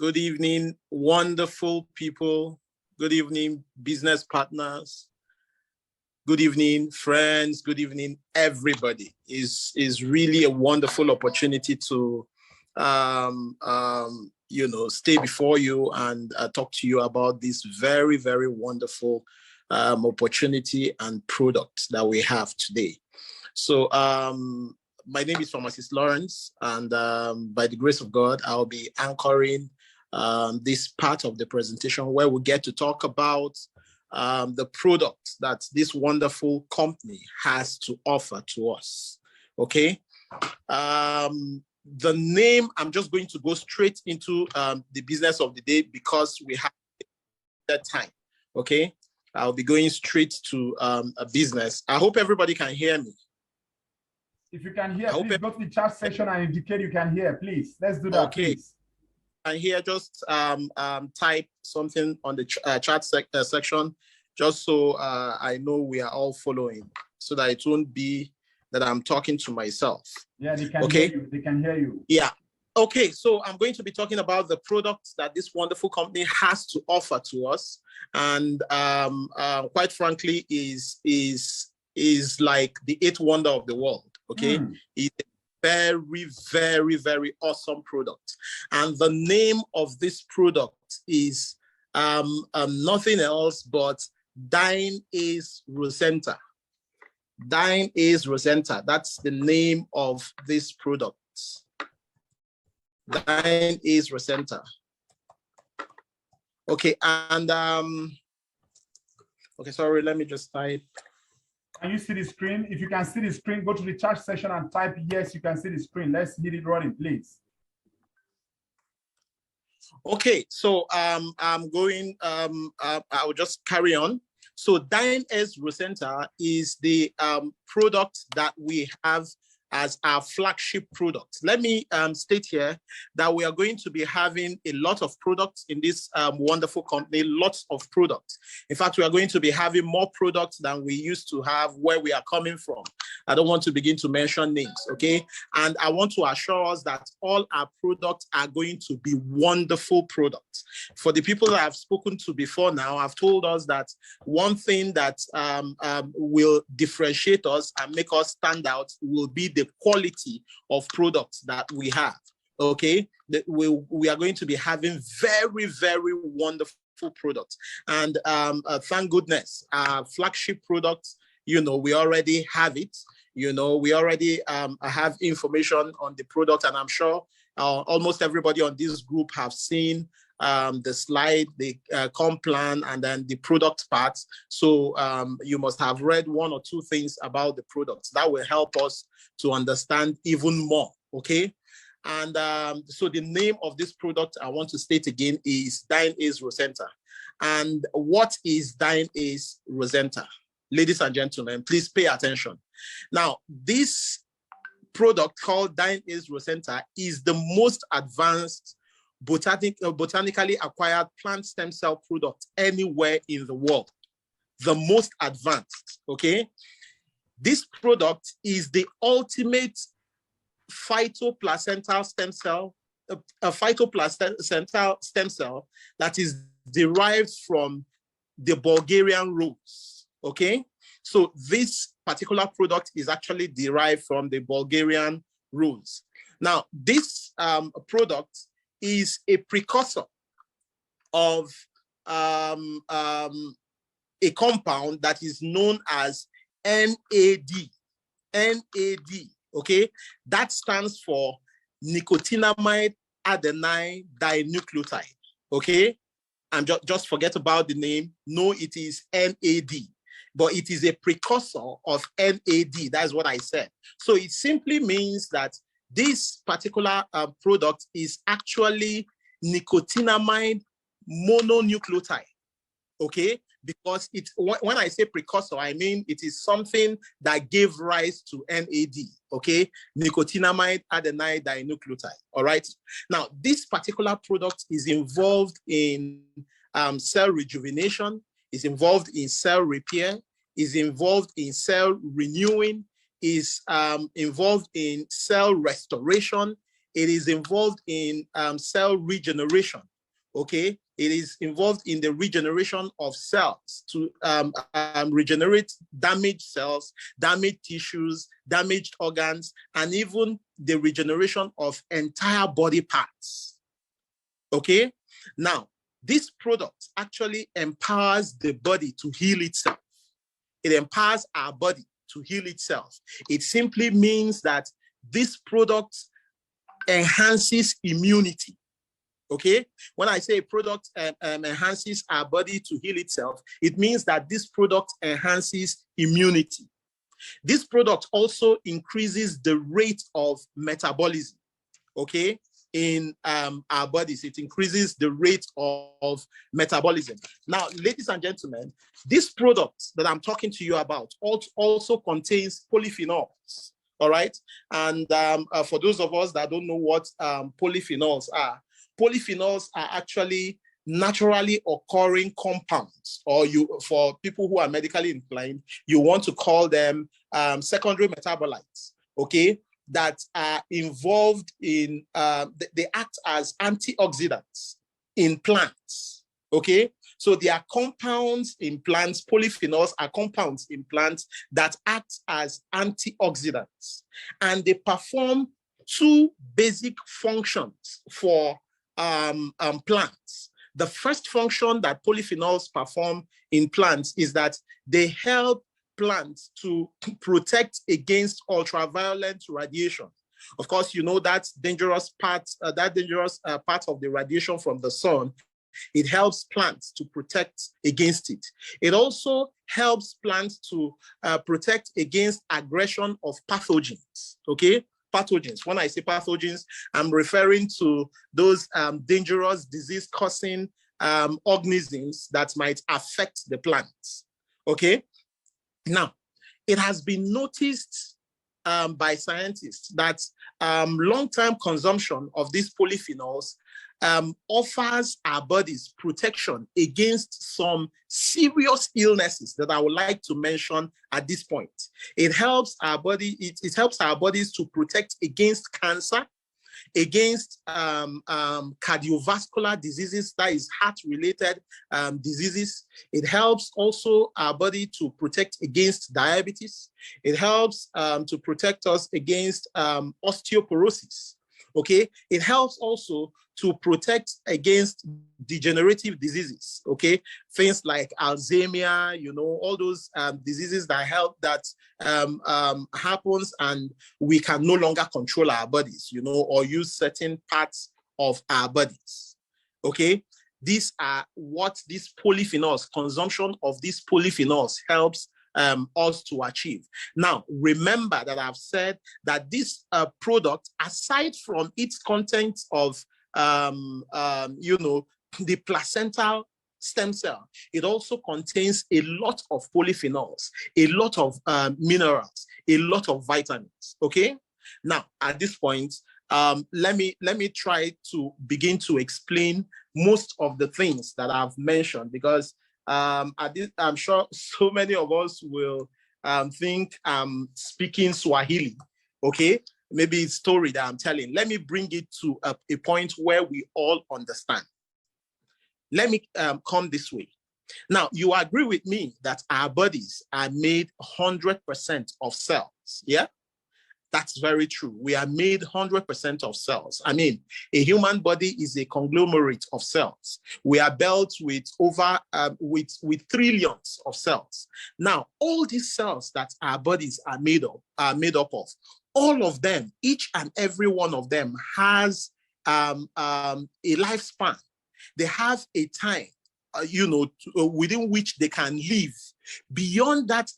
Good evening, wonderful people. Good evening, business partners. Good evening, friends. Good evening, everybody. Is really a wonderful opportunity to, stay before you and talk to you about this very, very wonderful opportunity and product that we have today. So, my name is Pharmacist Lawrence, and by the grace of God, I'll be anchoring this part of the presentation where we get to talk about the product that this wonderful company has to offer to us. Okay. The name, I'm just going to go straight into the business of the day because we have that time. Okay. I'll be going straight to a business. I hope everybody can hear me. If you can hear, please go to the chat section and indicate you can hear, please. Let's do that, okay. Please. And here, just type something on the chat section, just so I know we are all following, so that it won't be that I'm talking to myself. Yeah, they can hear you. They can hear you. Yeah. Okay, so I'm going to be talking about the products that this wonderful company has to offer to us, and quite frankly, is like the eighth wonder of the world. Okay, it's a very, very, very awesome product, and the name of this product is nothing else but DYNACE ROCENTA. DYNACE ROCENTA. That's the name of this product. DYNACE ROCENTA. Okay, and okay, sorry, let me just type. Can you see the screen? If you can see the screen, go to the chat section and type yes, you can see the screen. Let's hit it running, please. Okay, so I'm going, I'll just carry on. So DYNACE ROCENTA is the product that we have as our flagship product. Let me state here that we are going to be having a lot of products in this wonderful company, lots of products. In fact, we are going to be having more products than we used to have where we are coming from. I don't want to begin to mention names, okay? And I want to assure us that all our products are going to be wonderful products. For the people that I've spoken to before now, I've told us that one thing that will differentiate us and make us stand out will be the quality of products that we have. Okay, we are going to be having very, very wonderful products, and thank goodness, our flagship products, we already have it. We already have information on the product, and I'm sure almost everybody on this group have seen the slide, the comp plan, and then the product parts. So you must have read one or two things about the products that will help us to understand even more, okay? And so the name of this product, I want to state again, is DYNACE ROCENTA. And what is DYNACE ROCENTA? Ladies and gentlemen, please pay attention. Now, this product called DYNACE ROCENTA is the most advanced botanically acquired plant stem cell product anywhere in the world. The most advanced, okay? This product is the ultimate phytoplacental stem cell, a phytoplacental stem cell that is derived from the Bulgarian rose, okay? So this particular product is actually derived from the Bulgarian rose. Now, this product is a precursor of a compound that is known as NAD. NAD, okay? That stands for nicotinamide adenine dinucleotide, okay? And just forget about the name. No, it is NAD, but it is a precursor of NAD. That's what I said. So it simply means that this particular product is actually nicotinamide mononucleotide, okay? Because when I say precursor, I mean it is something that gave rise to NAD, okay? Nicotinamide adenine dinucleotide, all right? Now, this particular product is involved in cell rejuvenation, is involved in cell repair, is involved in cell renewing, is involved in cell restoration, It is involved in cell regeneration. Okay, it is involved in the regeneration of cells to regenerate damaged cells, damaged tissues, damaged organs, and even the regeneration of entire body parts. Okay, now this product actually empowers the body to heal itself. It empowers our body to heal itself. It simply means that this product enhances immunity. Okay, when I say a product enhances our body to heal itself, it means that this product enhances immunity. This product also increases the rate of metabolism, okay, in our bodies. It increases the rate of metabolism. Now, ladies and gentlemen, this product that I'm talking to you about also contains polyphenols, all right? And for those of us that don't know what polyphenols are actually naturally occurring compounds, or for people who are medically inclined, you want to call them secondary metabolites, okay, that are involved in, they act as antioxidants in plants, okay? So they are compounds in plants, polyphenols are compounds in plants that act as antioxidants. And they perform two basic functions for plants. The first function that polyphenols perform in plants is that they help plants to protect against ultraviolet radiation. Of course, you know that dangerous part of the radiation from the sun. It helps plants to protect against it. It also helps plants to protect against aggression of pathogens, okay? Pathogens. When I say pathogens, I'm referring to those dangerous disease-causing organisms that might affect the plants, okay? Now, it has been noticed by scientists that long-term consumption of these polyphenols offers our bodies protection against some serious illnesses that I would like to mention at this point. It helps our body, it helps our bodies to protect against cancer, against cardiovascular diseases, that is heart-related diseases. It helps also our body to protect against diabetes. It helps to protect us against osteoporosis. Okay, it helps also to protect against degenerative diseases. Okay, things like Alzheimer's, you know, all those diseases that happens and we can no longer control our bodies, you know, or use certain parts of our bodies. Okay, these are what these polyphenols, consumption of these polyphenols helps us to achieve. Now, remember that I've said that this product, aside from its content of, you know, the placental stem cell, it also contains a lot of polyphenols, a lot of minerals, a lot of vitamins. Okay. Now, at this point, let me try to begin to explain most of the things that I've mentioned, because I'm sure so many of us will think I'm speaking Swahili, okay? Maybe it's a story that I'm telling. Let me bring it to a point where we all understand. Let me come this way. Now, you agree with me that our bodies are made 100% of cells, yeah? That's very true. We are made 100% of cells. I mean, a human body is a conglomerate of cells. We are built with over with trillions of cells. Now, all these cells that our bodies are made up of, all of them, each and every one of them has a lifespan. They have a time, you know, within which they can live. Beyond that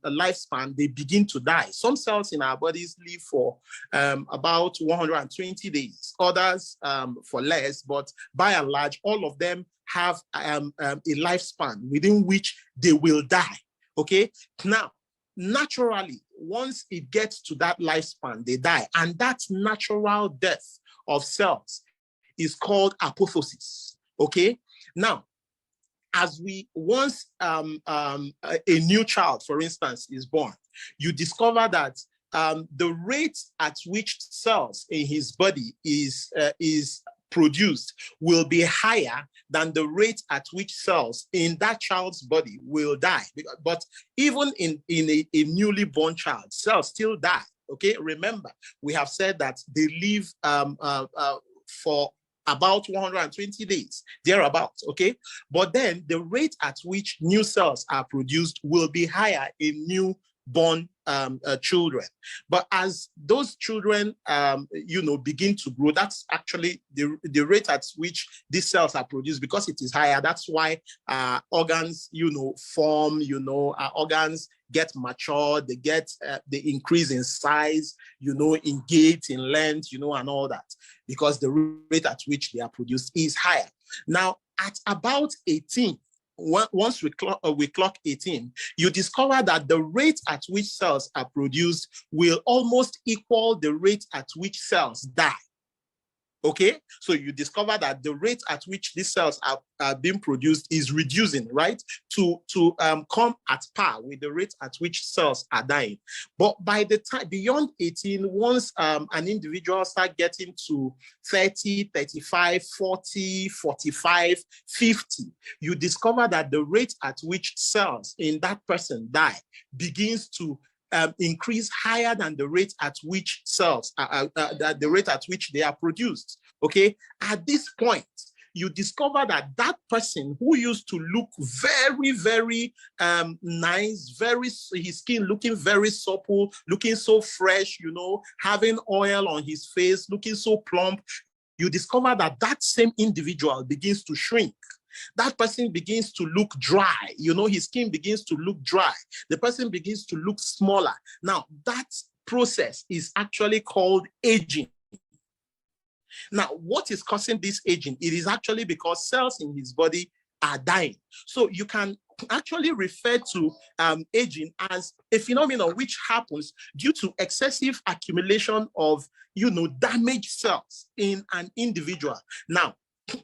lifespan, they begin to die. Some cells in our bodies live for about 120 days, others for less, but by and large, all of them have a lifespan within which they will die. Okay, now, naturally, once it gets to that lifespan, they die, and that natural death of cells is called apoptosis. Okay, now, as we once a new child, for instance, is born, you discover that the rate at which cells in his body is produced will be higher than the rate at which cells in that child's body will die. But even in a newly born child, cells still die. Okay, remember, we have said that they live for about 120 days, thereabouts, okay? But then the rate at which new cells are produced will be higher in newborn children. But as those children, begin to grow, that's actually the rate at which these cells are produced. Because it is higher, that's why organs, form, our organs get mature, they increase in size, in gait, in length, and all that, because the rate at which they are produced is higher. Now, at about 18, once we clock 18, you discover that the rate at which cells are produced will almost equal the rate at which cells die. Okay, so you discover that the rate at which these cells are being produced is reducing, right, to come at par with the rate at which cells are dying. But by the time beyond 18, once an individual starts getting to 30, 35, 40, 45, 50, you discover that the rate at which cells in that person die begins to increase higher than the rate at which cells the rate at which they are produced. Okay, at this point, you discover that that person who used to look very, very nice, his skin looking very supple, looking so fresh, having oil on his face, looking so plump, you discover that that same individual begins to shrink. That person begins to look dry. His skin begins to look dry. The person begins to look smaller. Now, that process is actually called aging. Now, what is causing this aging? It is actually because cells in his body are dying. So you can actually refer to aging as a phenomenon which happens due to excessive accumulation of, damaged cells in an individual. Now,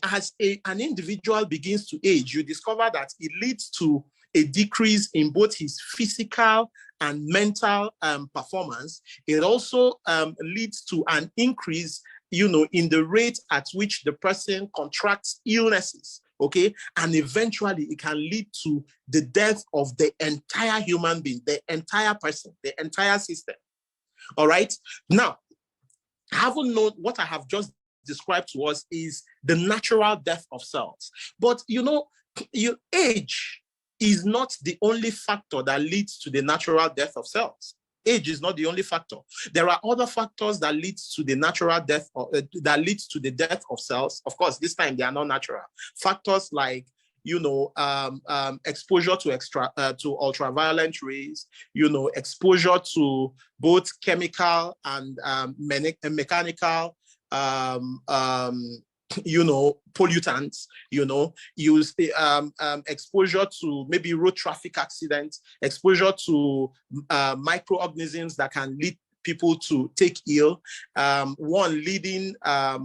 as an individual begins to age, you discover that it leads to a decrease in both his physical and mental performance. It also leads to an increase, in the rate at which the person contracts illnesses, okay? And eventually it can lead to the death of the entire human being, the entire person, the entire system, all right? Now, having known what I have just described to us is the natural death of cells. But your age is not the only factor that leads to the natural death of cells. Age is not the only factor. There are other factors that leads to the natural death, that leads to the death of cells. Of course, this time they are not natural. Factors like exposure to ultraviolet rays, exposure to both chemical and mechanical pollutants, use exposure to maybe road traffic accidents, exposure to microorganisms that can lead people to take ill, one leading, a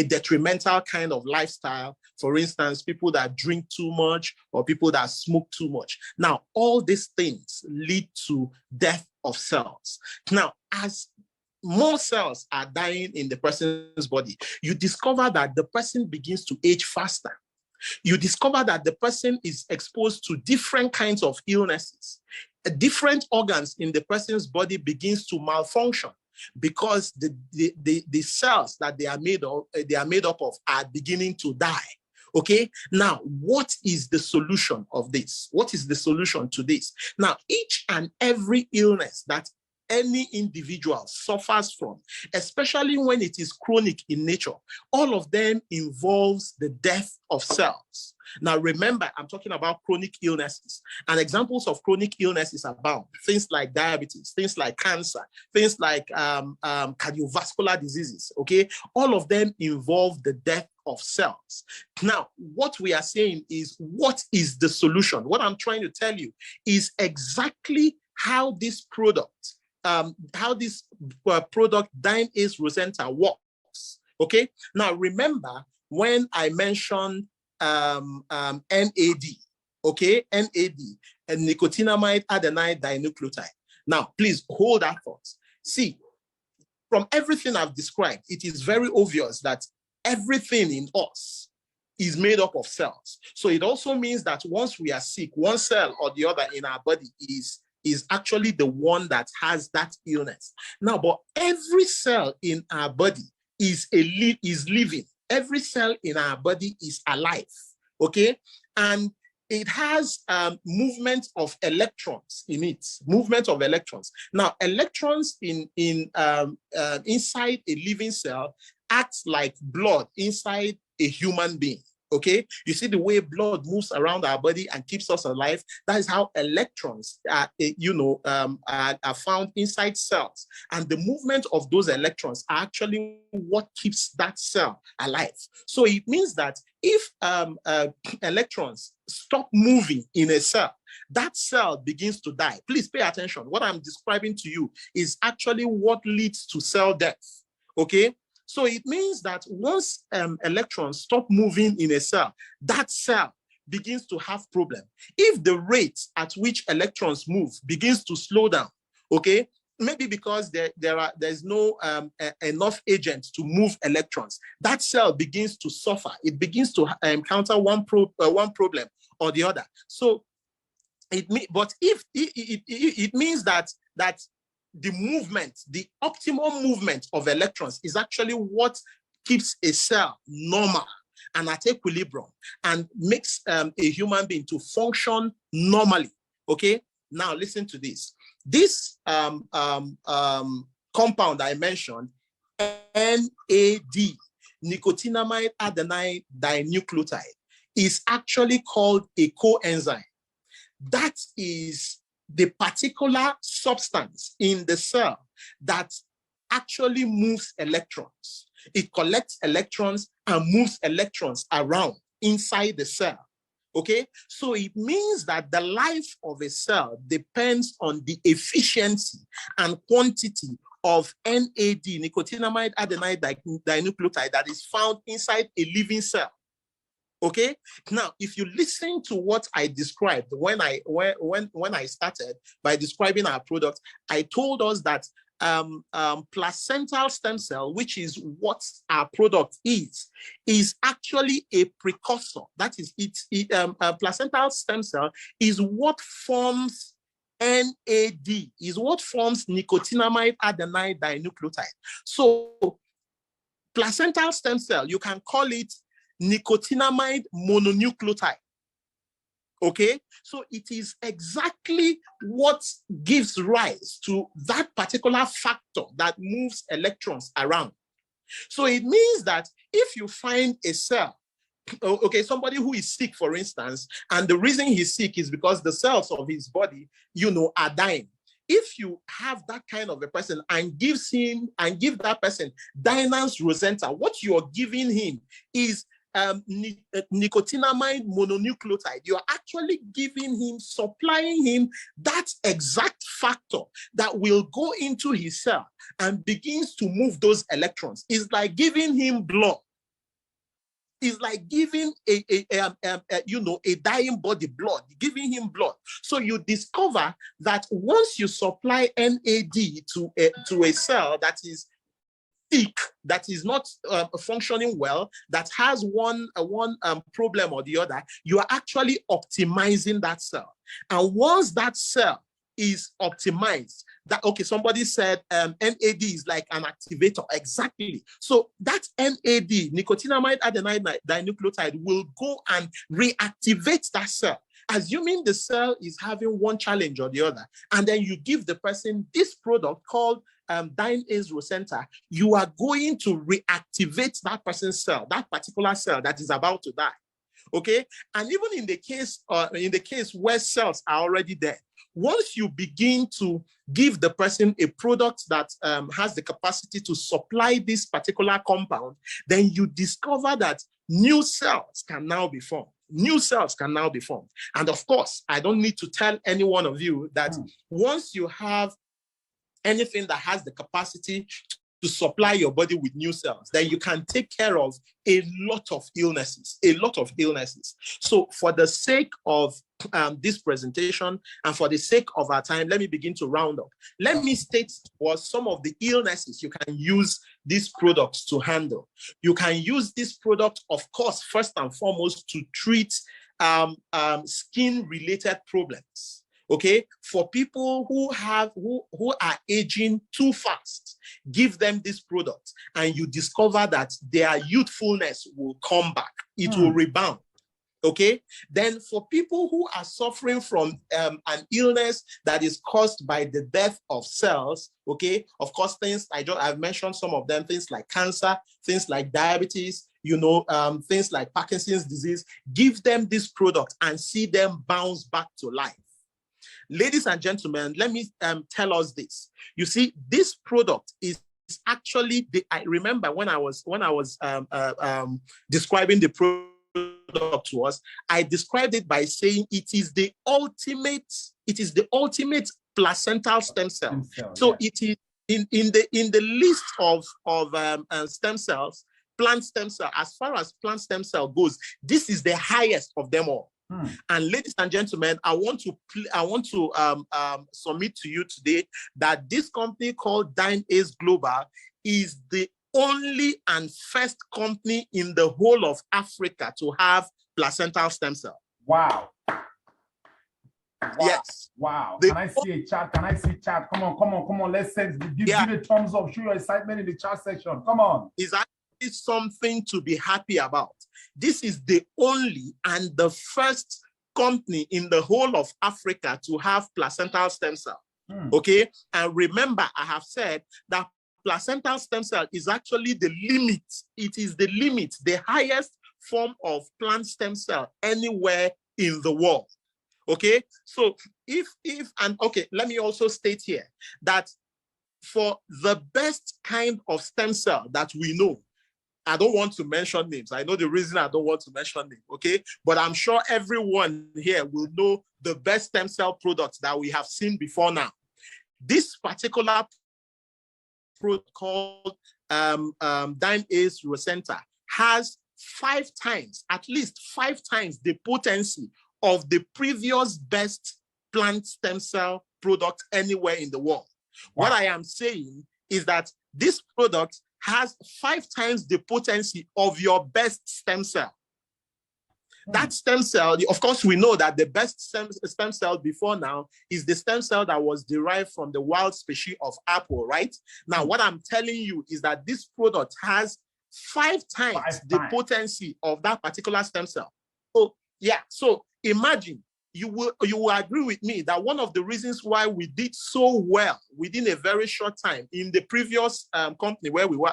detrimental kind of lifestyle. For instance, people that drink too much or people that smoke too much. Now, all these things lead to death of cells. Now, as more cells are dying in the person's body, you discover that the person begins to age faster. You discover that the person is exposed to different kinds of illnesses. Different organs in the person's body begins to malfunction because the cells that they are made up of are beginning to die. Okay, now what is the solution of this? What is the solution to this? Now, each and every illness that any individual suffers from, especially when it is chronic in nature, all of them involves the death of cells. Now, remember, I'm talking about chronic illnesses, and examples of chronic illnesses abound. Things like diabetes, things like cancer, things like cardiovascular diseases, okay? All of them involve the death of cells. Now, what we are saying is, what is the solution? What I'm trying to tell you is exactly how this product, DYNACE ROCENTA works, okay? Now, remember when I mentioned NAD, okay? NAD, and nicotinamide adenine dinucleotide. Now, please hold that thought. See, from everything I've described, it is very obvious that everything in us is made up of cells. So it also means that once we are sick, one cell or the other in our body is actually the one that has that illness. Now, but every cell in our body is living. Every cell in our body is alive, okay? And it has movement of electrons in it, movement of electrons. Now, electrons inside a living cell acts like blood inside a human being. Okay, you see the way blood moves around our body and keeps us alive. That is how electrons are found inside cells, and the movement of those electrons are actually what keeps that cell alive. So it means that if electrons stop moving in a cell, that cell begins to die. Please pay attention. What I'm describing to you is actually what leads to cell death. Okay. So it means that once electrons stop moving in a cell, that cell begins to have problem. If the rate at which electrons move begins to slow down, okay, maybe because there's no enough agent to move electrons, that cell begins to suffer. It begins to encounter one problem or the other. So it means that the movement, the optimal movement of electrons is actually what keeps a cell normal and at equilibrium and makes a human being to function normally. Okay, now listen to this. This compound I mentioned, NAD, nicotinamide adenine dinucleotide, is actually called a coenzyme. That is the particular substance in the cell that actually moves electrons. It collects electrons and moves electrons around inside the cell. Okay, so it means that the life of a cell depends on the efficiency and quantity of NAD, nicotinamide adenine dinucleotide, that is found inside a living cell. Okay, now if you listen to what I described when I started by describing our product, I told us that placental stem cell, which is what our product is actually a precursor. That is, placental stem cell is what forms NAD, is what forms nicotinamide adenine dinucleotide. So placental stem cell, you can call it nicotinamide mononucleotide. Okay, so it is exactly what gives rise to that particular factor that moves electrons around. So it means that if you find a cell, okay, somebody who is sick, for instance, and the reason he's sick is because the cells of his body, are dying. If you have that kind of a person and give that person DYNACE ROCENTA, what you are giving him is nicotinamide mononucleotide. You are actually supplying him that exact factor that will go into his cell and begins to move those electrons. It's like giving him blood. It's like giving a dying body blood, giving him blood. So you discover that once you supply NAD to a cell that is sick, that is not functioning well, that has one problem or the other, you are actually optimizing that cell. And once that cell is optimized, somebody said NAD is like an activator. Exactly. So that NAD, nicotinamide adenine dinucleotide, will go and reactivate that cell, assuming the cell is having one challenge or the other. And then you give the person this product called DYNACE ROCENTA. You are going to reactivate that person's cell, that particular cell that is about to die. Okay, and even in the case where cells are already dead, once you begin to give the person a product that has the capacity to supply this particular compound, then you discover that new cells can now be formed. New cells can now be formed. And of course, I don't need to tell any one of you that once you have anything that has the capacity to supply your body with new cells, then you can take care of a lot of illnesses, So for the sake of this presentation, and for the sake of our time, let me begin to round up. Let me state what some of the illnesses you can use these products to handle. You can use this product, of course, first and foremost, to treat skin-related problems. Okay, for people who are aging too fast, give them this product, and you discover that their youthfulness will come back. It will rebound. Okay, then for people who are suffering from an illness that is caused by the death of cells, okay, of course, I've mentioned some of them, things like cancer, things like diabetes, things like Parkinson's disease. Give them this product and see them bounce back to life. Ladies and gentlemen, let me tell us this. You see, this product is actually I remember when I was describing the product to us, I described it by saying it is the ultimate placental stem cell. So it is in the list of stem cells, plant stem cell. As far as plant stem cell goes, this is the highest of them all. And ladies and gentlemen, I want to submit to you today that this company called DYNACE Global is the only and first company in the whole of Africa to have placental stem cell. Wow. Yes. Wow. Can I see a chat? Can I see chat? Come on. Let's give a thumbs up. Show your excitement in the chat section. Come on. Is actually something to be happy about. This is the only and the first company in the whole of Africa to have placental stem cell. Okay. And remember, I have said that placental stem cell is actually the limit. It is the limit, the highest form of plant stem cell anywhere in the world. Okay. So let me also state here that for the best kind of stem cell that we know, I don't want to mention names. I know the reason I don't want to mention names, okay? But I'm sure everyone here will know the best stem cell products that we have seen before now. This particular product called DYNACE ROCENTA has at least five times the potency of the previous best plant stem cell product anywhere in the world. Wow. What I am saying is that this product has 5 times the potency of your best stem cell. That stem cell, of course, we know that the best stem cell before now is the stem cell that was derived from the wild species of apple, right? Now, what I'm telling you is that this product has 5 times the potency of that particular stem cell. So, yeah, so imagine, you will agree with me that one of the reasons why we did so well within a very short time in the previous company where we were,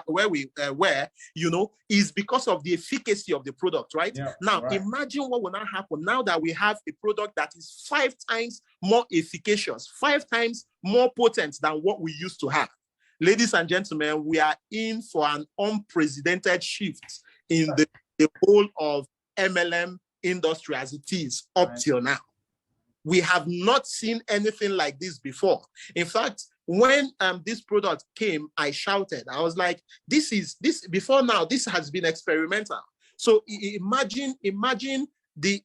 is because of the efficacy of the product, right? Yeah, now, imagine what will now happen now that we have a product that is 5 times more efficacious, 5 times more potent than what we used to have. Ladies and gentlemen, we are in for an unprecedented shift in the whole of MLM industry as it is up till now. We have not seen anything like this before. In fact, when this product came, I shouted. I was like, this before now, this has been experimental. So imagine the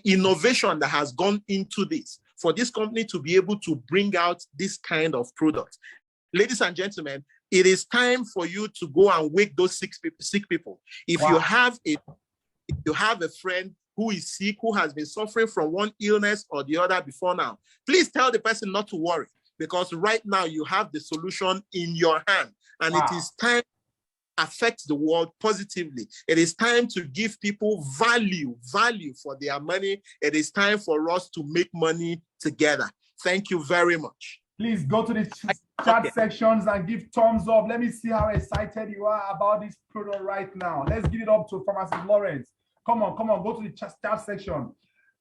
innovation that has gone into this for this company to be able to bring out this kind of product. Ladies and gentlemen, it is time for you to go and wake those sick people. If you have a friend who is sick, who has been suffering from one illness or the other before now, please tell the person not to worry, because right now you have the solution in your hand, and it is time to affect the world positively. It is time to give people value for their money. It is time for us to make money together. Thank you very much. Please go to the chat sections and give thumbs up. Let me see how excited you are about this product right now. Let's give it up to Pharmacist Lawrence. Come on, go to the chat section.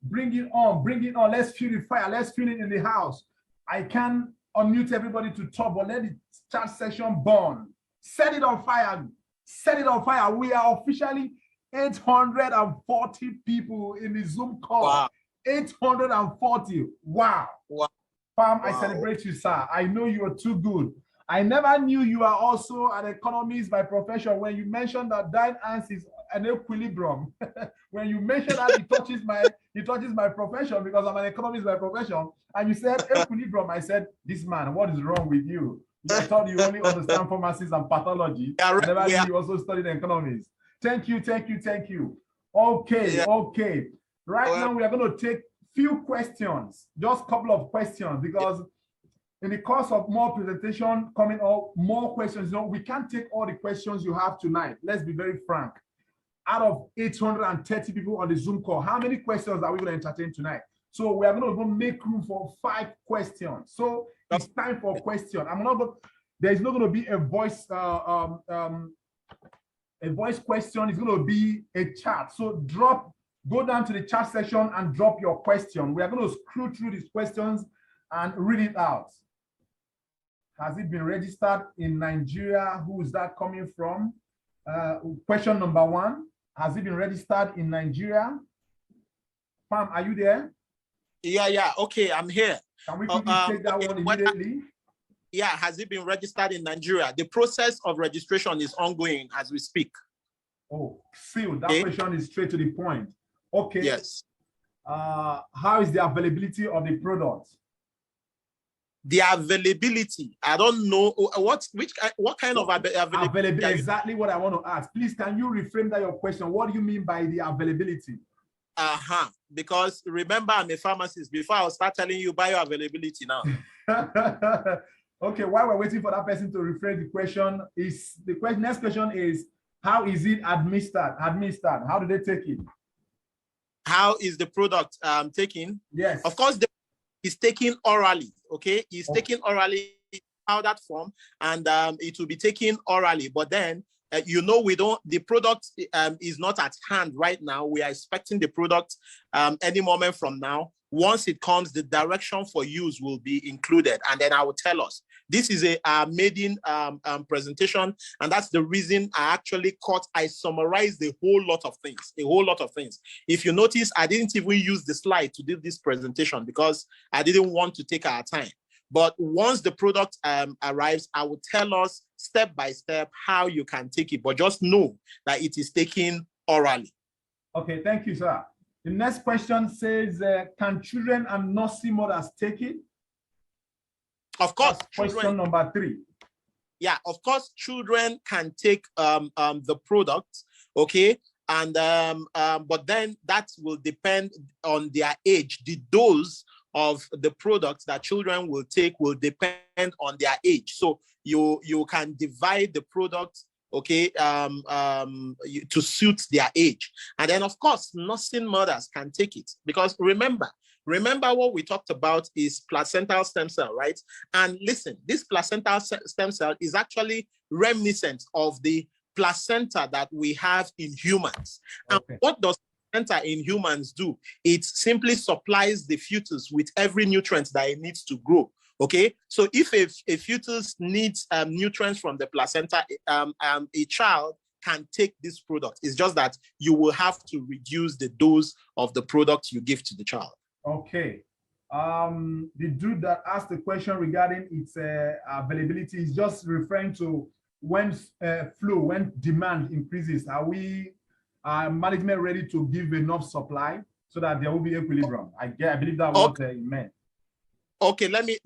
Bring it on. Let's feel the fire. Let's feel it in the house. I can unmute everybody to talk, but let the chat section burn. Set it on fire. Set it on fire. We are officially 840 people in the Zoom call. Wow. 840. Wow. Pam, I celebrate you, sir. I know you are too good. I never knew you are also an economist by profession. When you mentioned that DYNACE is an equilibrium, when you mentioned that, it touches my profession, because I'm an economist by profession. And you said equilibrium. I said, this man, what is wrong with you? I thought you only understand pharmacies and pathology. I never knew you also studied economics. Thank you. Okay, yeah. okay. Right now, we are going to take few questions, just a couple of questions, because in the course of more presentation coming up, more questions. You know, we can't take all the questions you have tonight. Let's be very frank. Out of 830 people on the Zoom call, how many questions are we going to entertain tonight? So we are going to make room for 5 questions. So it's time for a question. There's not going to be a voice question. It's going to be a chat. So go down to the chat section and drop your question. We are going to screw through these questions and read it out. Has it been registered in Nigeria? Who is that coming from? Question number 1. Has it been registered in Nigeria? Pam, are you there? Yeah. Okay, I'm here. Can we quickly take that one immediately? Yeah, has it been registered in Nigeria? The process of registration is ongoing as we speak. Oh, Phil, that question is straight to the point. Okay. Yes. How is the availability of the product? The availability, I don't know what kind of availability. Exactly what I want to ask. Please, can you reframe that your question? What do you mean by the availability? Because remember, I'm a pharmacist. Before I'll start telling you bioavailability now. Okay, while we're waiting for that person to rephrase the question, next question is, how is it administered? How do they take it? How is the product taken? Yes. Of course, it's taken orally. Okay, it's taken orally, powdered form, and it will be taken orally. But then, the product is not at hand right now. We are expecting the product any moment from now. Once it comes, the direction for use will be included, and then I will tell us. This is a maiden presentation, and that's the reason I summarized a whole lot of things. If you notice, I didn't even use the slide to do this presentation because I didn't want to take our time. But once the product arrives, I will tell us step by step how you can take it, but just know that it is taken orally. Okay, thank you, sir. The next question says, can children and nursing mothers take it? Of course. Question number 3. Yeah, of course, children can take the product, okay? And but then that will depend on their age. The dose of the products that children will take will depend on their age. So you can divide the product, okay, to suit their age. And then, of course, nursing mothers can take it, because remember what we talked about is placental stem cell, right? And listen, this placental stem cell is actually reminiscent of the placenta that we have in humans. Okay. And what does placenta in humans do? It simply supplies the fetus with every nutrient that it needs to grow. Okay, so if a fetus needs nutrients from the placenta, a child can take this product. It's just that you will have to reduce the dose of the product you give to the child. Okay. The dude that asked the question regarding its availability is just referring to when demand increases. Are management ready to give enough supply so that there will be equilibrium? I believe that was what he meant. Okay, let me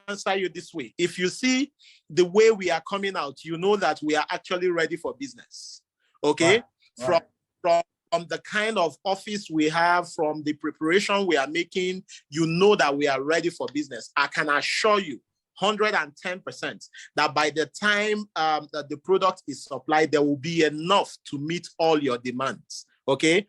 answer you this way. If you see the way we are coming out, you know that we are actually ready for business. Okay, right. From the kind of office we have, from the preparation we are making, you know that we are ready for business. I can assure you 110% that by the time that the product is supplied, there will be enough to meet all your demands. Okay.